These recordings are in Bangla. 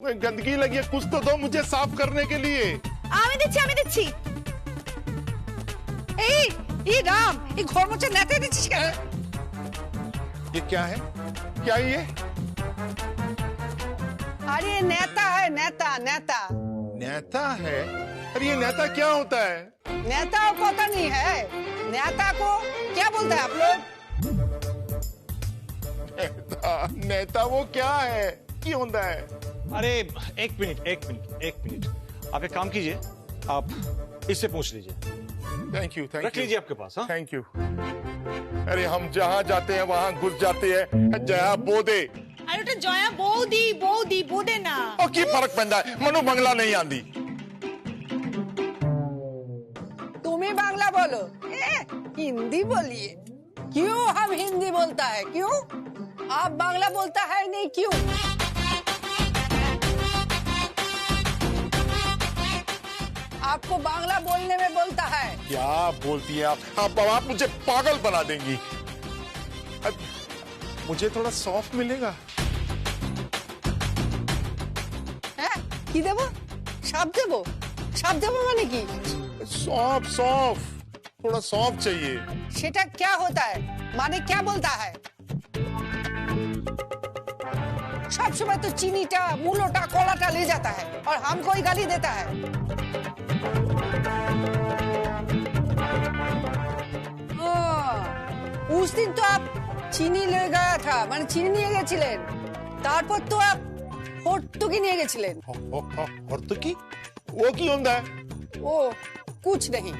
गंदगी लगी है, कुछ तो दो मुझे साफ करने के लिए। আমি দিচ্ছি। এই রাম, এই ঘর মোছা নেতে দিচ্ছিস কেন? ये क्या है? क्या ये? अरे नेता है, नेता नेता नेता है? अरे ये नेता क्या होता है? नेता को पता नहीं है। नेता को क्या बोलते हैं आप लोग? नेता वो क्या है? क्यों होता है? अरे एक मिनट आप एक काम कीजिए, आप इससे पूछ लीजिए। थैंक यू रख लीजिए आपके पास। हाँ, थैंक यू। अरे हम जहाँ जाते हैं वहाँ घुस जाते हैं। जया बोदे अरे तो जया बौदी बोदे ना और की फर्क पैंदा है, मनु बंगला नहीं आंदी। तुम्हें बांग्ला बोलो, हिंदी बोलिए। क्यों हम हिंदी बोलता है? क्यों आप बांग्ला बोलता है नहीं? क्यों? आपको बांग्ला बोलने में बोलता है। क्या बोलती है आप मुझे पागल बना देंगी। अब मुझे थोड़ा सॉफ्ट मिलेगा? কি দেবো? সাপ দেবো? সাপ দেবো মানে কি? सॉफ्ट थोड़ा सॉफ्ट चाहिए। সেটা क्या होता है? माने क्या बोलता है? सब समय तो चीनीटा, मूलोटा, कोलाटा ले जाता है और हमको ही गाली देता है। उस दिन तो आप चीनी ले गया था, माने चीनी নিয়ে গেছিলেন। তারপর তো आप হর্তুকি নিয়ে গেছিলেন। और तो की वो की होता है? ओ कुछ नहीं।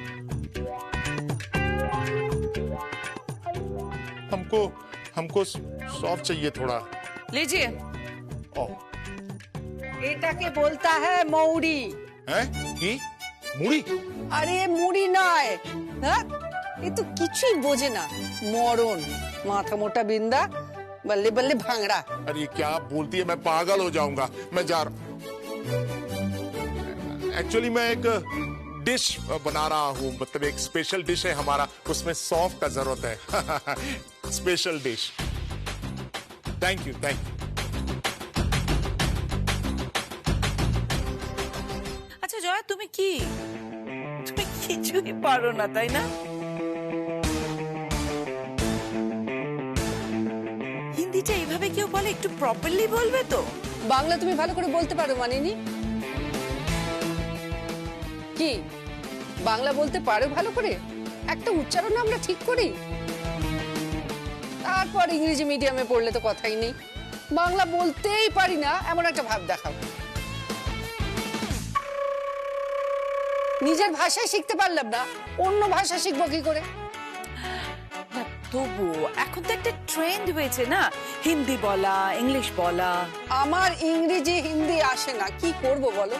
हमको सॉफ्ट चाहिए थोड़ा। लीजिए। ओ এটাকে বলতা है মৌরি। हैं? की मुड़ी? আরে মুড়ি নয়, হ্যাঁ এ তো কিছুই বোঝে না। মরণ, মাথা মোটা বিন্দা, बल्ले बल्ले भांगड़ा। अरे क्या बोलती है, मैं पागल हो जाऊंगा। मैं जा रहा। एक्चुअली मैं एक डिश बना रहा हूँ, मतलब एक स्पेशल डिश है हमारा, उसमें सॉफ्ट का जरूरत है। Special dish. Thank you. আচ্ছা জয়া তুমি কিছুই পারো না তাই না? হিন্দিটা এইভাবে কেউ বলে একটু প্রপারলি বলবে তো। বাংলা তুমি ভালো করে বলতে পারো মানিনি? কি বাংলা বলতে পারো ভালো করে? একটা উচ্চারণ আমরা ঠিক করি, তারপর ইংরেজি মিডিয়ামে পড়লে তো কথাই নেই। বাংলা বলতেই পারি না এমন একটা ভাব দেখাও। নিজের ভাষায় শিখতে পারলাম না, অন্য ভাষা শিখবো কি করে? তবু এখন তো একটা ট্রেন্ড হয়েছে না, হিন্দি বলা, ইংলিশ বলা। আমার ইংরেজি হিন্দি আসে না, কি করব বলো?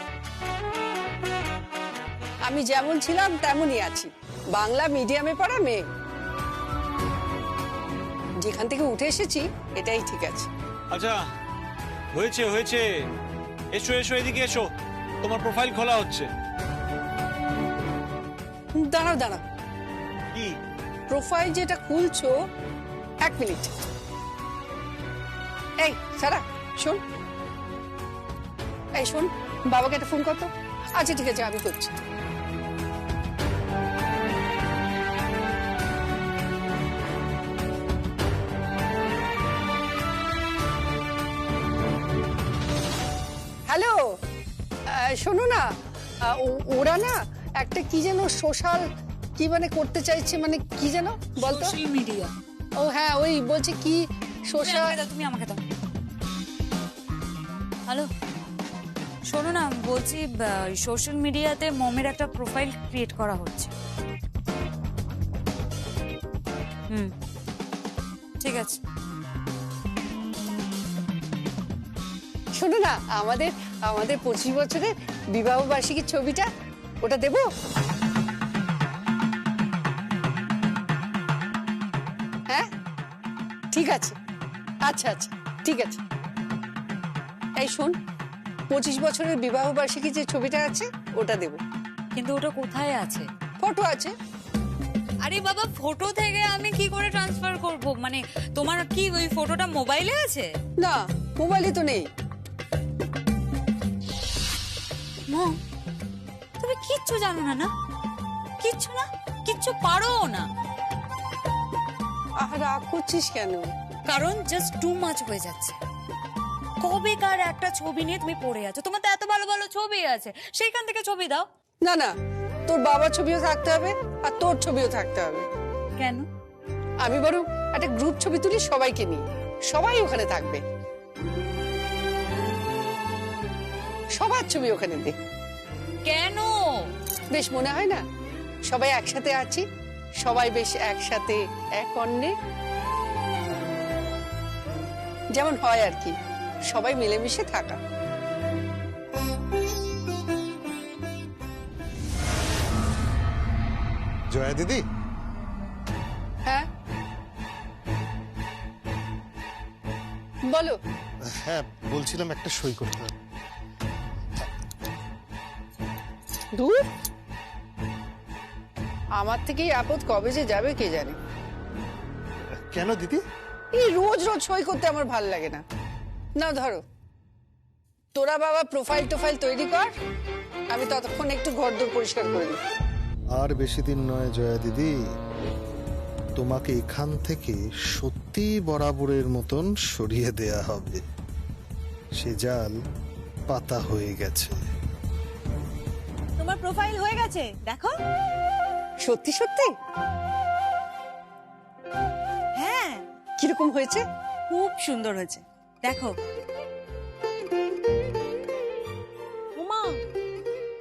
আমি যেমন ছিলাম তেমনই আছি, বাংলা মিডিয়ামে পড়া মেয়ে। যেখান থেকে উঠে এসেছি এটাই ঠিক আছে। আচ্ছা হয়েছে এসো এদিকে এসো, তোমার প্রোফাইল খোলা হচ্ছে। দাঁড়াও। কি প্রোফাইল যেটা খুলছো, এক মিনিট। এই সারা শোন, বাবাকে একটা ফোন করতো। আচ্ছা ঠিক আছে, আমি করছি। হ্যালো, শোনো না, ওরা না একটা কি যেন সোশ্যাল কি মানে করতে চাইছে, মানে কি যেন বলতো? Social media. ও হ্যাঁ, ওই বলছে কি সোশ্যাল। তুমি আমাকে দাও। হ্যালো শোনো না, বলছি সোশ্যাল মিডিয়াতে মমের একটা প্রোফাইল ক্রিয়েট করা হচ্ছে। ঠিক আছে। শোনো না, আমাদের 25 বছরের বিবাহ বার্ষিকীর ছবিটা, ওটা দেবো? হ্যাঁ ঠিক আছে, আচ্ছা ঠিক আছে। এই শোন, 25 বছরের বিবাহ বার্ষিকী যে ছবিটা আছে ওটা দেবো। কিন্তু ওটা কোথায় আছে? ফটো আছে। আরে বাবা, ফটো থেকে আমি কি করে ট্রান্সফার করব? মানে তোমার কি ওই ফটোটা মোবাইলে আছে? না, মোবাইলে তো নেই। মম, তুমি কিচ্ছু জানো না, না কিচ্ছু না, কিচ্ছু পারো না, আর রাগ করছিস কেন? কারণ জাস্ট টু মাচ হয়ে যাচ্ছে। কবেকার একটা ছবি নিয়ে তুমি পড়ে আছো, তোমার তো এত ভালো ভালো ছবি আছে, সেইখান থেকে ছবি দাও। না না, তোর বাবার ছবিও থাকতে হবে আর তোর ছবিও থাকতে হবে। কেন? আমি বরং একটা গ্রুপ ছবি তুলি সবাইকে নিয়ে, সবাই ওখানে থাকবে, সবার ছবি ওখানে দে। কেন? বেশ মনে হয় না সবাই একসাথে আছি, সবাই বেশ একসাথে এক অন্যে যেমন হয় আর কি, সবাই মিলেমিশে থাকা। জয়া দিদি, হ্যাঁ বলো। হ্যাঁ বলছিলাম একটা সই করতে হবে। দূর, আমার থেকে এই আপদ কবে যে যাবে কে জানে। কেন দিদি? এই রোজ রোজ সই করতে আমার ভাল লাগে না। না ধরো, তোরা বাবা প্রোফাইল টোফাইল তৈরি কর, আমি ততক্ষণ একটু ঘরদোর পরিষ্কার করে নিই। আর বেশি দিন নয় জয়া দিদি, তোমাকে এখান থেকে সত্যি বরাবরের মতন সরিয়ে দেয়া হবে। সে জাল পাতা হয়ে গেছে। তোমার প্রোফাইল হয়ে গেছে, দেখো। সত্যি সত্যি? হ্যাঁ, কিরকম হয়েছে? খুব সুন্দর হয়েছে, দেখো। ওমা,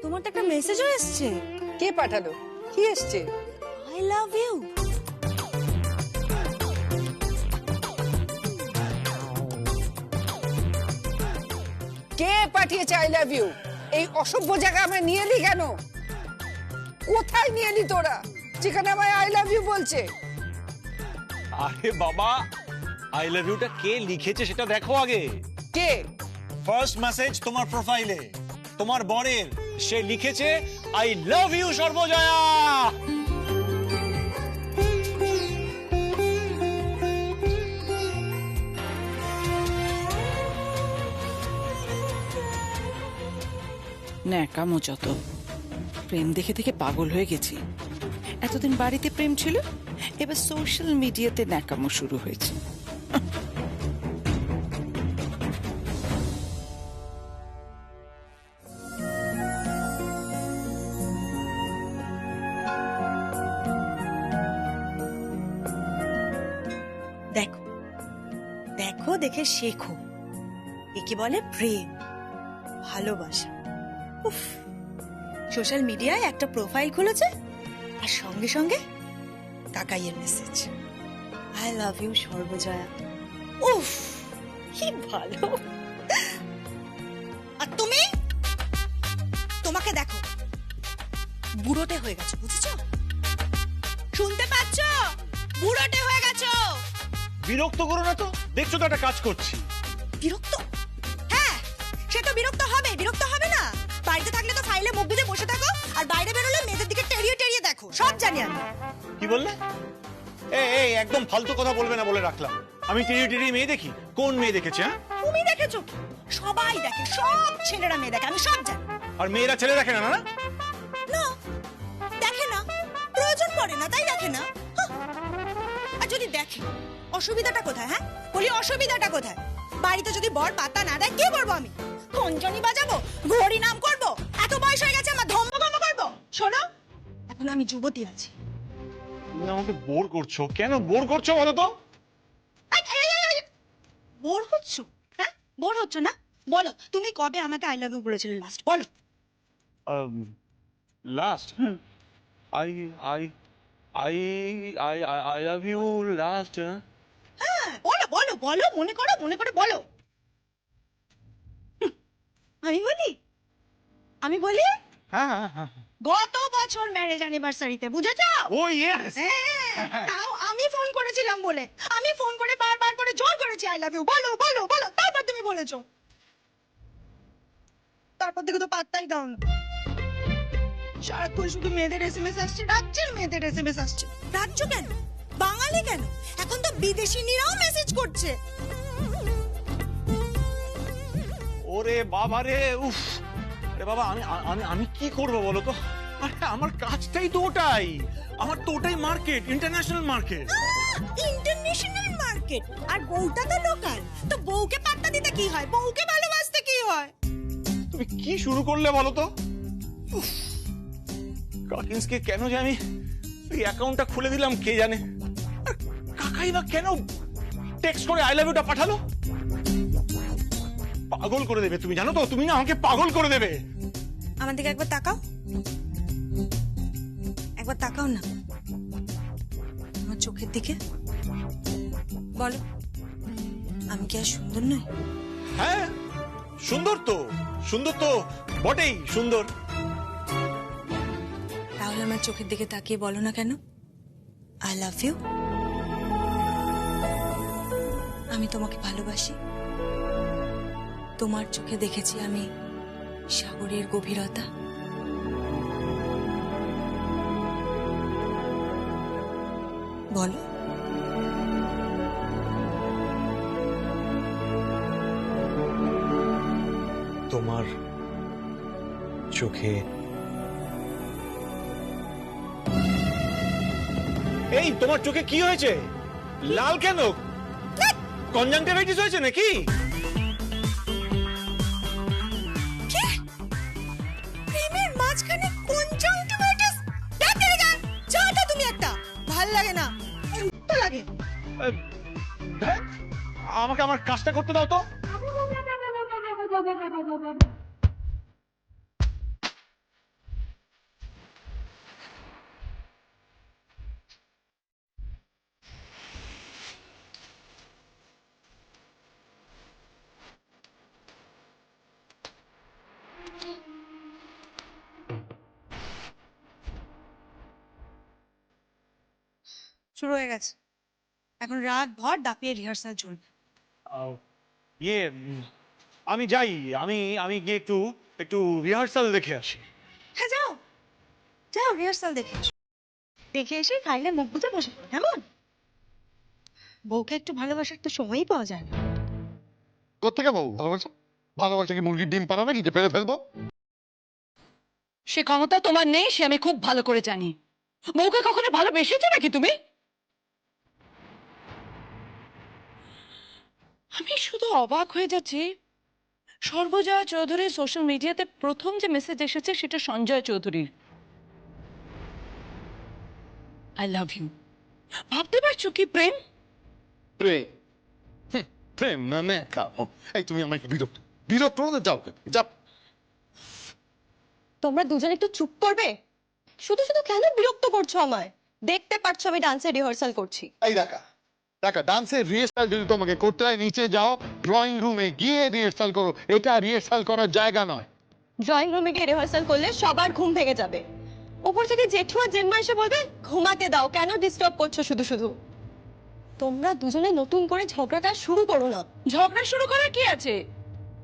তোমার তো একটা মেসেজও এসেছে। কে পাঠালো? কি এসছে? I love you. কে পাঠিয়েছে আই লাভ ইউ? এই অসভ্য জায়গা আমায় নিয়ে এলি কেন? কোথায় নিয়ে এলি তোরা যেখানে আমায় আই লাভ ইউ বলছে? আরে বাবা, আই লাভ ইউটা কে লিখেছে সেটা দেখো আগে। কে? ফার্স্ট মেসেজ তোমার প্রোফাইলে তোমার বরের, সে লিখেছে আই লাভ ইউ সর্বজয়া। ন্যাকামো যত, প্রেম দেখে দেখে পাগল হয়ে গেছি। এতদিন বাড়িতে প্রেম ছিল, এবার সোশ্যাল মিডিয়াতে ন্যাকামো শুরু হয়েছে। দেখো দেখো, দেখে শেখো, একে বলে প্রেম, ভালোবাসা। উফ, সোশ্যাল মিডিয়ায় একটা প্রোফাইল খুলেছে আর সঙ্গে সঙ্গে কাকাইয়ের message, I love you Sarbajaya. উফ, কি ভালো। আর তুমি, তোমাকে দেখো, বুড়োটে হয়ে গেছো, বুঝেছো? শুনতে পাচ্ছ? বুড়োটে হয়ে গেছো। বিরক্ত করো না তো, দেখছো তো একটা কাজ করছি। বিরক্ত? হ্যাঁ, সে তো বিরক্ত হবে, বিরক্ত হবে না? বাড়িতে থাকলে তো ফাইলে মুখ বুজে বসে থাকো, আর বাইরে বেরোলে মেয়েদের দিকে টেরিয়ে টেরিয়ে দেখো, সব জানি আমি। কি বললে? এই একদম ফালতু কথা বলবে না বলে রাখলাম। আমি টিরি টিরি মেয়ে দেখি? কোন মেয়ে দেখেছে? হ্যাঁ, তুমি দেখেছো কি? সবাই দেখে, সব ছেলেরা মেয়ে দেখে, আমি সব জানি। আর মেয়েরা ছেলে দেখে না? না না, দেখে না, প্রয়োজন পড়ে না, তাই দেখে না। হাহ। আর যদি দেখে, অসুবিধাটা কোথায়? হ্যাঁ বলি, অসুবিধাটা কোথায়? বাড়িতে যদি বর পাতা না দেয়, কি করবো আমি? খঞ্জনি বাজাবো, ঘড়ি নাম করবো? এত বয়স হয়ে গেছে আমার, ধম্ম করবো? শোনো, এখন আমি যুবতী আছি। তুমি আমাকে বোর করছো। কেন বোর করছো বলো তো? বোর হচ্ছ? হ্যাঁ, বোর হচ্ছ না? বলো, তুমি কবে আমাকে আই লাভ ইউ বলেছিলে লাস্ট? বলো। Last I I I I I love you last. হ্যাঁ, বলো বলো বলো, মনে করো, মনে করে বলো। আমি বলি, আমি বলি, হ্যাঁ, গত বছর ম্যারেজ অ্যানিভার্সারিতে, বুঝেছো? ও ইয়েস। হ্যাঁ, তাও আমি ফোন করেছিলাম বলে, আমি ফোন করে বারবার করে জোর করেছি আই লাভ ইউ, বলো বলো বলো, তারপর তুমি বলেছো। তারপর থেকে তো পাত্তাই দাও না। সারাক্ষণ শুধু মেয়েদের এসএমএস আসছে, রাজ্যের মেয়েদের এসএমএস আসছে। রাজ্য কেন, বাঙালি কেন, এখন তো বিদেশিনীরাও মেসেজ করছে। ওরে বাবা রে, উফ, আরে বাবা আমি আমি আমি কি করব বলো তো? আরে আমার কাজটাই তো ওটাই, আমার তো ওটাই market, international market. International market, আর বউটা তো লোকাল। তো বউকে পাত্তা দিতে কি হয়, বউকে ভালোবাসতে কি হয়? তুমি কি শুরু করলে বলো তো? কাকিন্সকে কেন যে আমি এই অ্যাকাউন্টটা খুলে দিলাম কে জানে। আর কাকাই বা কেন টেক্সট করে আই লাভ ইউটা পাঠালো? পাগল করে দেবে তুমি, জানো তো? তুমি না আমাকে পাগল করে দেবে। আমার দিকে একবার তাকাও, একবার তাকাও না আমার চোখের দিকে। বলো, আমি কি আর সুন্দর নই? হ্যাঁ সুন্দর তো, সুন্দর তো বটেই, সুন্দর। তাহলে আমার চোখের দিকে তাকিয়ে বলো না কেন আই লাভ ইউ। আমি তোমাকে ভালোবাসি। তোমার চোখে দেখেছি আমি সাগরের গভীরতা। বলো। তোমার চোখে এই তোমার চোখে কি হয়েছে? লাল কেন? কনজাংটিভাইটিস হয়েছে নাকি? প্রেমের মাঝখানে কনজাংটিভাইটিস? ডাক্তার গা যাটা তুমি একটা ভাল লাগে না, উত্তর লাগে। আমাকে আমার কাজটা করতে দাও তো। শুরু হয়ে গেছে, এখন রাত ভর দাপিয়ে রিহার্সাল চলবে। ইয়ে আমি যাই, আমি আমি গিয়ে একটু একটু রিহার্সাল দেখে আসি। হ্যাঁ যাও, যাও রিহার্সাল দেখে এসো। দেখে এসে ফাইলে মুখ বুঝে বসে পড়ো, কেমন? বউকে একটু ভালোবাসার তো সময়ই পাওয়া যায় না। কোথেকে বউ ভালোবাসা? ভালোবাসা কি মুরগির ডিম পাড়া নাকি যে পেরে ফেলবো? সে ক্ষমতা তোমার নেই, সে আমি খুব ভালো করে জানি। বউকে কখনো ভালোবেসেছো নাকি তুমি? আমি শুধু অবাক হয়ে যাচ্ছি, সর্বজয়া চৌধুরীর সোশ্যাল মিডিয়াতে প্রথম যে মেসেজ এসেছে সেটা সঞ্জয় চৌধুরীর, আই লাভ ইউ। ভাবতে পারছো কি প্রেম? প্রেম? প্রেম না ন্যাকামো। এই তুমি আমাকে বিরক্ত বিরক্ত হতে যাও কেন? যাও। তোমরা দুজন একটু চুপ করবে? শুধু শুধু কেন বিরক্ত করছো আমায়? দেখতে পাচ্ছ আমি ডান্সের রিহার্সাল করছি। এই দেখা দেখা ডান্সের রিহার্সাল যদি তোমাকে করতে হয় নিচে যাও, ড্রয়িং রুমে গিয়ে রিহার্সাল করো। এটা রিহার্সাল করার জায়গা নয়। ড্রয়িং রুমে গিয়ে রিহার্সাল করলে সবার ঘুম ভেঙে যাবে। ওপর থেকে জেঠু আর জেম্মা এসে বলবে ঘুমাতে দাও, কেন ডিস্টার্ব করছো শুধু শুধু? তোমরা দুজনে নতুন করে ঝগড়াটা শুরু করো না। ঝগড়া শুরু করার কি আছে?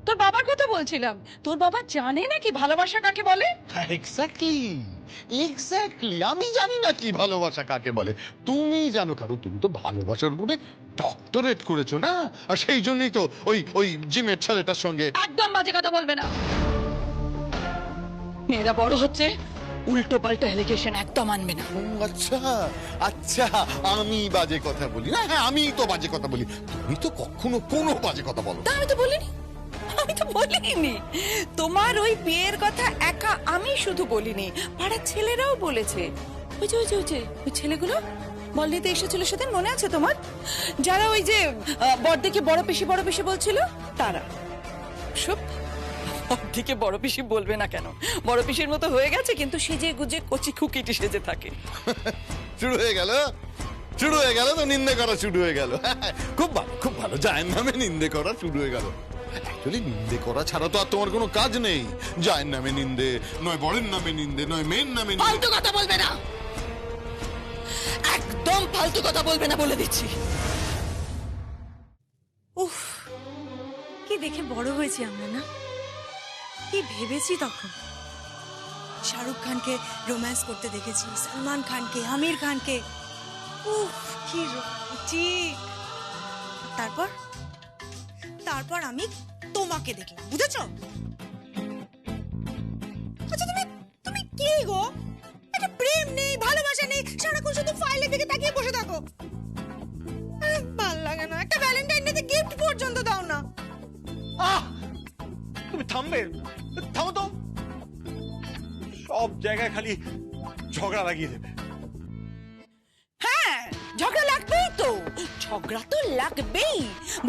তোর বাবার কথা বলছিলাম, তোর বাবা জানে নাকি ভালোবাসা কাকে বলে? এক্স্যাক্টলি এক্স্যাক্টলি, আমি জানি না কি ভালোবাসা কাকে বলে। তুমি জানো, কারণ তুমি তো ভালোবাসার উপরে ডক্টরেট করেছো না, আর সেই জন্যই তো ওই ওই জিমের ছেলেটার সঙ্গে। একদম বাজে কথা বলবে না। মেয়েরা বড় হচ্ছে, উল্টো পাল্টা এলিগেশন একদম আনবে না। আচ্ছা আচ্ছা, আমি বাজে কথা বলি না? হ্যাঁ আমি তো বাজে কথা বলি, তুমি তো কখনো কোনো বাজে কথা বলো তা আমি তো বলিনি, আমি তো বলিনি। তোমার ওই বিয়ের কথা একা আমি শুধু বলিনি, পাড়ার ছেলেরাও বলেছে। ওই যে ওই যে ওই যে ওই ছেলেগুলো বল নিতে এসেছিল সেদিন, মনে আছে তোমার? যারা ওই যে বড়দিকে বড় পিসি বলছিল, তারা সব বড়দিকে বড় পিসি বলবে না কেন, বড় পিসির মতো হয়ে গেছে, কিন্তু সেজে গুজে কচি খুকিটি সেজে থাকে। শুরু হয়ে গেল, শুরু হয়ে গেল তো নিন্দে করা শুরু হয়ে গেল। খুব ভালো খুব ভালো, জায়ের নামে নিন্দে করা শুরু হয়ে গেল। অ্যাকচুয়ালি নিন্দে করা ছাড়া তো আর তোমার কোনো কাজ নেই। জায়ের নামে নিন্দে, নয় বরের নামে নিন্দে, নয় মেয়ের নামে নিন্দে। ফালতু কথা বলবে না, একদম ফালতু কথা বলবে না বলে দিচ্ছি। উফ, কি দেখে বড় হয়েছি আমরা না? কি ভেবেছি তখন? শাহরুখ খানকে রোম্যান্স করতে দেখেছি, সলমান খানকে, আমির খানকে। উফ, কি রোমান্টিক। তারপর তারপর আমি তোমাকে দেখলাম, বুঝেছো? নেই, সারাক্ষণ শুধু ফাইলের দিকে তাকিয়ে বসে থাকো। আরে ভাল লাগে না, একটা ভ্যালেন্টাইন ডে তে গিফট পর্যন্ত দাও না। আহ তুমি থামবে, থামো তো। সব জায়গায় খালি ঝগড়া লাগিয়ে দেবে। হ্যাঁ, ঝগড়া লাগবেই তো, ঝগড়া তো লাগবেই,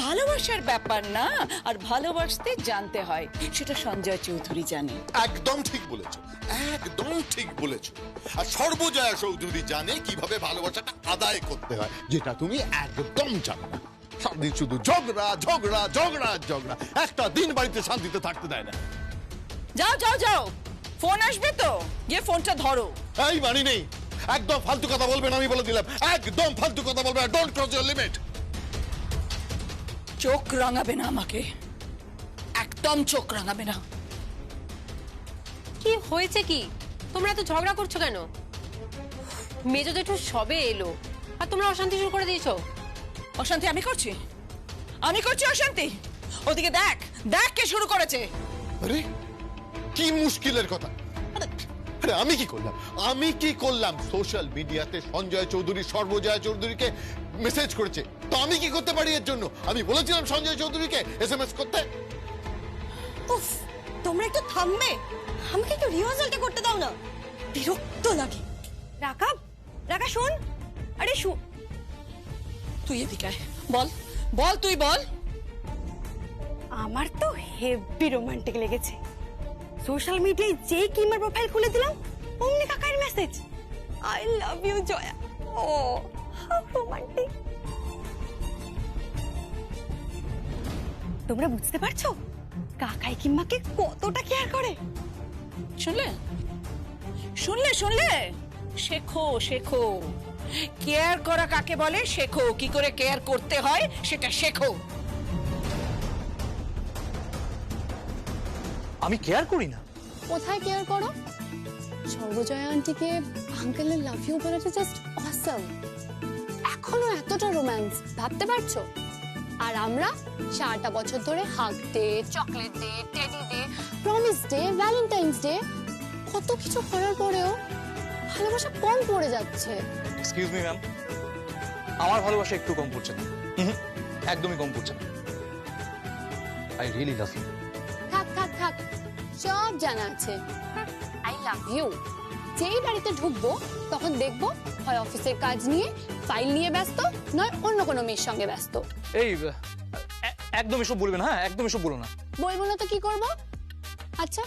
ভালোবাসার ব্যাপার না, আর ভালোবাসতে জানতে হয়, সেটা সঞ্জয় চৌধুরী জানে। একদম ঠিক বলেছো, একদম ঠিক বলেছো। আর সর্বজয়া চৌধুরী জানে কিভাবে ভালোবাসাটা আদায় করতে হয়, যেটা তুমি একদম জানো না। সারাদিন শুধু ঝগড়া ঝগড়া ঝগড়া ঝগড়া, একটা দিন বাড়িতে শান্তিতে থাকতে দেয় না। যাও যাও যাও, ফোন আসবে তো, গিয়ে ফোনটা ধরো। এই মানি নেই, একদম ফালতু কথা বলবেন, আমি বলে দিলাম, একদম ফালতু কথা বলবেন, ডোন্ট ক্রস ইওর লিমিট। চোখ রাঙাবে না আমাকে, একদম চোখ রাঙাবে না। কি হয়েছে কি? তোমরা এত ঝগড়া করছো কেন? মেজো জেঠু সবে এলো আর তোমরা অশান্তি শুরু করে দিয়েছো। অশান্তি আমি করছি? আমি করছি অশান্তি? ওদিকে দেখ, দেখ কে শুরু করেছে। আরে কি মুশকিলের কথা! আরে আমি কি করলাম, আমি কি করলাম? সোশ্যাল মিডিয়াতে সঞ্জয় চৌধুরী সর্বজয়া চৌধুরীকে মেসেজ করেছে, তো আমি কি করতে পারি এর জন্য? আমি বলেছিলাম সঞ্জয় চৌধুরীকে SMS করতে। উফ, তোমরা একটু থামবে? আমাকে একটু রিহার্সালটা করতে দাও না, বিরক্ত লাগে। রাকা, রাকা শোন। আরে শোন, তুই এদিকে আয়, বল বল, তুই বল। আমার তো হেভি রোমান্টিক লেগেছে। সোশ্যাল মিডিয়ায় যেই কিমার প্রোফাইল খুলে দিলাম, অমনি কাকার মেসেজ, I love you Joya. Oh how romantic. তোমরা বুঝতে পারছো কাকাই কিম্মাকে কতটা কেয়ার করে? শুনলে শুনলে শুনলে, শেখো শেখো, কেয়ার করা কাকে বলে শেখো, কি করে কেয়ার করতে হয় সেটা শেখো। আমি কেয়ার করি না? কোথায় কেয়ার করো? সর্বজয়া আন্টিকে আঙ্কেলের লাভ ইউ বলাটা জাস্ট অসাম। এখনো এতটা রোম্যান্স ভাবতে পারছো? আর আমরা 4টা বছর ধরে hug day, chocolate day, teddy day, promise day, valentine's day, কত কিছু করার পরেও ভালোবাসা কম পড়ে যাচ্ছে। এক্সকিউজ মি ম্যাম, আমার ভালোবাসা একটু কম পড়ছে না, একদমই কম পড়ছে না। I really love you. থাক থাক থাক, সব জানা আছে। আই লাভ ইউ যেই বাড়িতে ঢুকবো তখন দেখবো হয় অফিসের কাজ নিয়ে, ফাইল নিয়ে ব্যস্ত, নয় অন্য কোনো মেয়ের সঙ্গে ব্যস্ত। এই একদম এসব বলবেন, হ্যাঁ একদম এসব বলো না। বলবো না তো কি করবো? আচ্ছা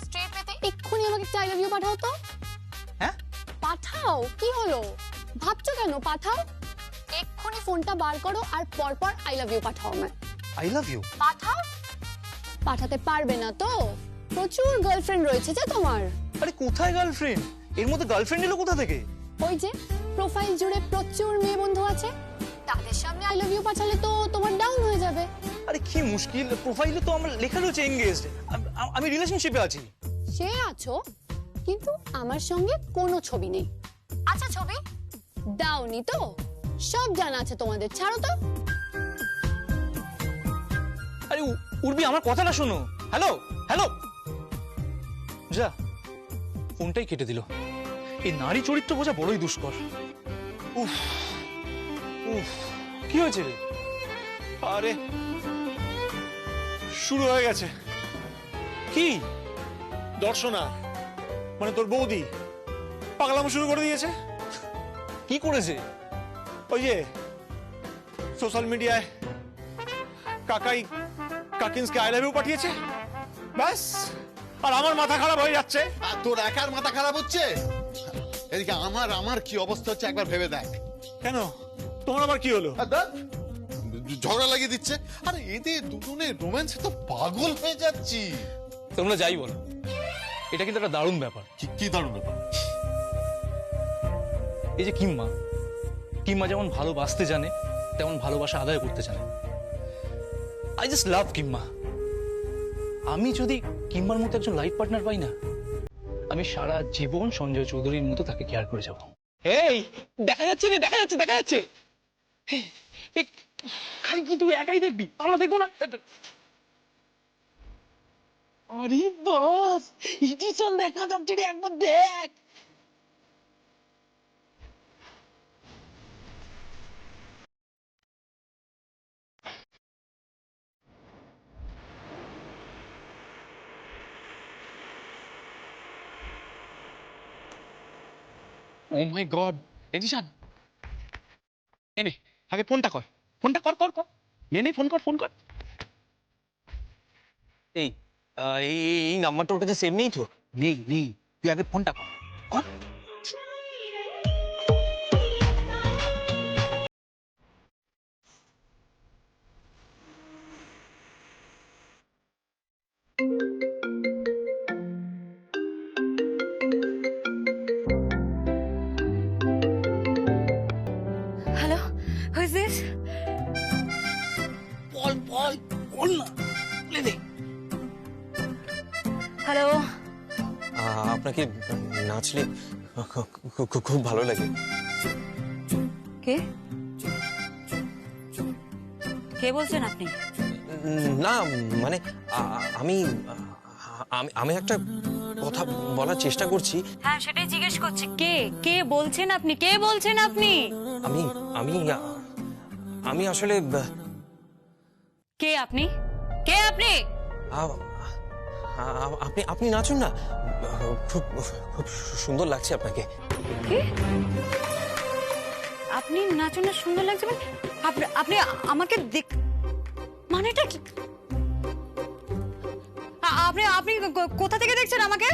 স্ট্রেট পেতে এক্ষুনি আমাকে একটা আই লাভ ইউ পাঠাও তো। হ্যাঁ পাঠাও, কি হলো ভাবছো কেন? পাঠাও এক্ষুনি, ফোনটা বার করো আর পরপর আই লাভ ইউ পাঠাও আমায়। আই লাভ ইউ পাঠাও। পাঠাতে পারবে না তো? প্রচুর গার্লফ্রেন্ড রয়েছে যে তোমার। আরে কোথায় গার্লফ্রেন্ড? এর মধ্যে গার্লফ্রেন্ড এলো কোথা থেকে? ওই যে প্রোফাইল জুড়ে প্রচুর মেয়ে বন্ধু আছে, তাদের সামনে আই লাভ ইউ পাঠালে তো তোমার ডাউন হয়ে যাবে। আরে কি মুশকিল, প্রোফাইলে তো আমার লেখা রয়েছে এনগেজড, আমি রিলেশনশিপে আছি। সে আছো, কিন্তু আমার সঙ্গে কোনো ছবি নেই। আচ্ছা ছবি দাওনি তো? সব জানা আছে তোমাদের, ছাড়ো তো। আরে উর্বি, আমার কথাটা শোনো। হ্যালো হ্যালো, যা ফোনটাই কেটে দিল। এই নারী চরিত্র বোঝা বড়ই দুষ্কর। উফ উফ, কি হয়েছে রে? আরে শুরু হয়ে গেছে। কি দর্শনা মানে তোর বৌদি পাগলামো শুরু করে দিয়েছে। কি করেছে? ওই যে সোশ্যাল মিডিয়ায় কাকাই কাকিন্সকে আই লাভ ইউ পাঠিয়েছে, ব্যাস। আর আমার মাথা খারাপ হয়ে যাচ্ছে। আর তোর একার মাথা খারাপ হচ্ছে? এদিকে আমার কি অবস্থা হচ্ছে একবার ভেবে দেখ। কেন, তোমার আবার কি হলো? ঝগড়া লাগিয়ে দিচ্ছে। আরে এদের দুজনের রোম্যান্সে তো পাগল হয়ে যাচ্ছি। তোমরা যাই বলো, এটা কিন্তু একটা দারুণ ব্যাপার। কি দারুণ ব্যাপার? এই যে কিম্মা যেমন ভালোবাসতে জানে, তেমন ভালোবাসা আদায় করতে জানে। I just love Kimma. আমি যদি কিম্মার মতো একজন লাইফ পার্টনার পাই না, আমি সারা জীবন সঞ্জয় চৌধুরীর মতো তাকে কেয়ার করে যাব। এই দেখা যাচ্ছে রে, দেখা যাচ্ছে, দেখা যাচ্ছে। খালি কি তুই একাই দেখবি, আমরা দেখবো না? আরে বাস, ইটি চল দেখা যাচ্ছে রে, একবার দেখ। ও মাই গড এডিশন এনে আগে ফোনটা কর কর নে ফোন কর এই এই নাম্বারটা ওর কাছে সেভ নেই তো? নেই তুই আগে ফোনটা কর হ্যালো, হু ইজ দিস? বল না বলে দে। হ্যালো, আপনাকে নাচলে খুব ভালো লাগে। কে কে বলছেন আপনি? না মানে আমি আমি একটা কথা বলার চেষ্টা করছি। হ্যাঁ, সেটাই জিজ্ঞেস করছি। কে কে বলছেন আপনি? কে বলছেন আপনি? আমি আমি আমি আসলে কে আপনি? কে আপনি? আপনি আপনি নাচুন না, খুব খুব সুন্দর লাগছে আপনাকে। কি? আপনি নাচুন না, সুন্দর লাগছে মানে? আপনি আমাকে দেখ, মানেটা কি? আপনি আপনি কোথা থেকে দেখছেন আমাকে?